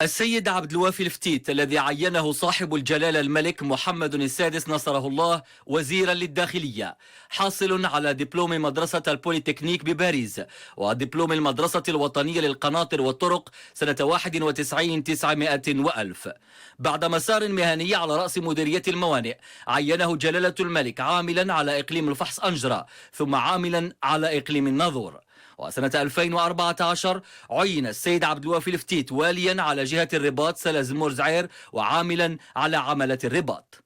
السيد عبد الوافي الفتيت الذي عينه صاحب الجلالة الملك محمد السادس نصره الله وزيرا للداخلية، حاصل على دبلوم مدرسة البوليتكنيك بباريس ودبلوم المدرسة الوطنية للقناطر والطرق سنة 91 900 وألف. بعد مسار مهني على رأس مديرية الموانئ، عينه جلالة الملك عاملا على إقليم الفحص أنجرة، ثم عاملا على إقليم الناظور. وسنة 2014 عين السيد عبد الوافي الفتيت واليا على جهة الرباط سلازمور زعير وعاملا على عملة الرباط.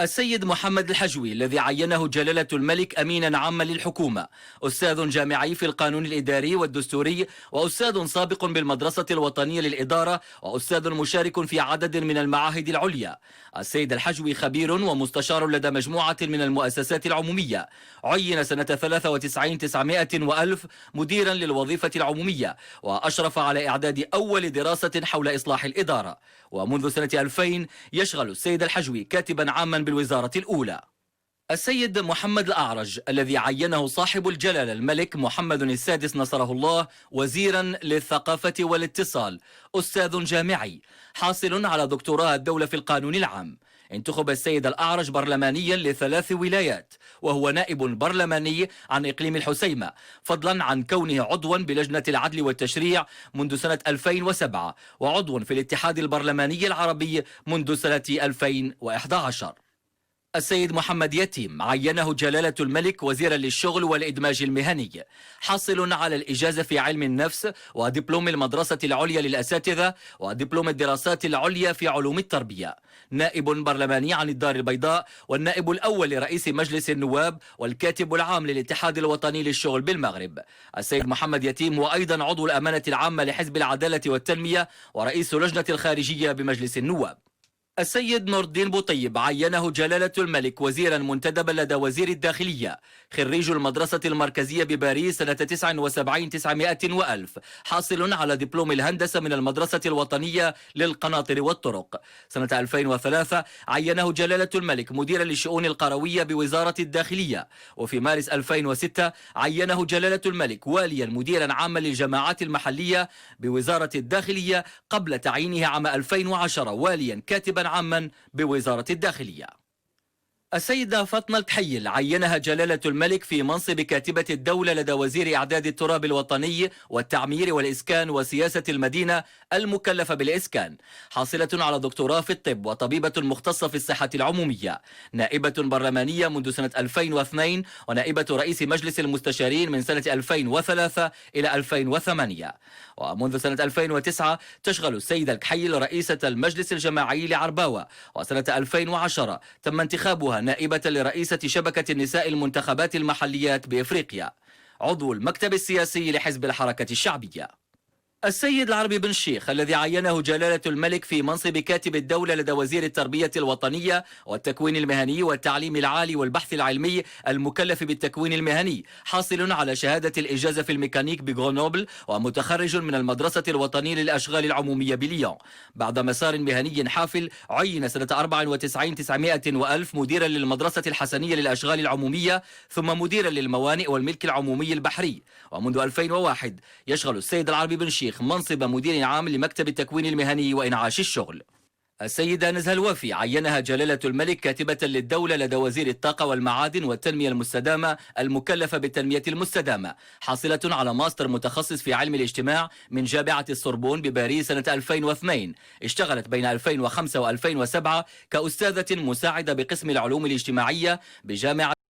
السيد محمد الحجوي الذي عينه جلالة الملك أمينا عاما للحكومة، أستاذ جامعي في القانون الإداري والدستوري، وأستاذ سابق بالمدرسة الوطنية للإدارة، وأستاذ مشارك في عدد من المعاهد العليا. السيد الحجوي خبير ومستشار لدى مجموعة من المؤسسات العمومية، عين سنة 93 900 وألف مديرا للوظيفة العمومية، وأشرف على إعداد أول دراسة حول إصلاح الإدارة. ومنذ سنة 2000 يشغل السيد الحجوي كاتبا عاما بالوزارة الأولى. السيد محمد الأعرج الذي عينه صاحب الجلالة الملك محمد السادس نصره الله وزيرا للثقافة والاتصال، أستاذ جامعي حاصل على دكتوراه الدولة في القانون العام. انتخب السيد الأعرج برلمانيا ل3 ولايات، وهو نائب برلماني عن إقليم الحسيمة، فضلا عن كونه عضوا بلجنة العدل والتشريع منذ سنة 2007 وعضوا في الاتحاد البرلماني العربي منذ سنة 2011. السيد محمد يتيم عينه جلالة الملك وزيرا للشغل والإدماج المهني، حاصل على الإجازة في علم النفس ودبلوم المدرسة العليا للأساتذة ودبلوم الدراسات العليا في علوم التربية، نائب برلماني عن الدار البيضاء والنائب الأول لرئيس مجلس النواب والكاتب العام للاتحاد الوطني للشغل بالمغرب. السيد محمد يتيم هو أيضا عضو الأمانة العامة لحزب العدالة والتنمية ورئيس لجنة الخارجية بمجلس النواب. السيد نور الدين بوطيب عينه جلالة الملك وزيرا منتدبا لدى وزير الداخلية، خريج المدرسة المركزية بباريس سنة 79 900 وألف، حاصل على دبلوم الهندسة من المدرسة الوطنية للقناطر والطرق. سنة 2003 عينه جلالة الملك مديرا للشؤون القروية بوزارة الداخلية، وفي مارس 2006 عينه جلالة الملك واليا مديرا عاما للجماعات المحلية بوزارة الداخلية، قبل تعيينه عام 2010 واليا كاتبا عاما بوزارة الداخلية. السيدة فاطمة الكحيل عينها جلالة الملك في منصب كاتبة الدولة لدى وزير إعداد التراب الوطني والتعمير والإسكان وسياسة المدينة المكلفة بالإسكان، حاصلة على دكتوراه في الطب وطبيبة مختصة في الصحة العمومية، نائبة برلمانية منذ سنة 2002 ونائبة رئيس مجلس المستشارين من سنة 2003 إلى 2008. ومنذ سنة 2009 تشغل السيدة الكحيل رئيسة المجلس الجماعي لعرباوة، وسنة 2010 تم انتخابها نائبة لرئيسة شبكة النساء المنتخبات المحليات بإفريقيا، عضو المكتب السياسي لحزب الحركة الشعبية. السيد العربي بن الشيخ الذي عينه جلالة الملك في منصب كاتب الدولة لدى وزير التربية الوطنية والتكوين المهني والتعليم العالي والبحث العلمي المكلف بالتكوين المهني، حاصل على شهادة الإجازة في الميكانيك بغرنوبل ومتخرج من المدرسة الوطنية للأشغال العمومية بليون. بعد مسار مهني حافل عين سنة 94 900 وألف مديرا للمدرسة الحسنية للأشغال العمومية، ثم مديرا للموانئ والملك العمومي البحري. ومنذ 2001 يشغل السيد العربي بن الشيخ منصب مدير عام لمكتب التكوين المهني وإنعاش الشغل. السيدة نزهة الوافي عينها جلالة الملك كاتبة للدولة لدى وزير الطاقة والمعادن والتنمية المستدامة المكلفة بالتنمية المستدامة، حاصلة على ماستر متخصص في علم الاجتماع من جامعة السوربون بباريس سنة 2002. اشتغلت بين 2005 و2007 كأستاذة مساعدة بقسم العلوم الاجتماعية بجامعة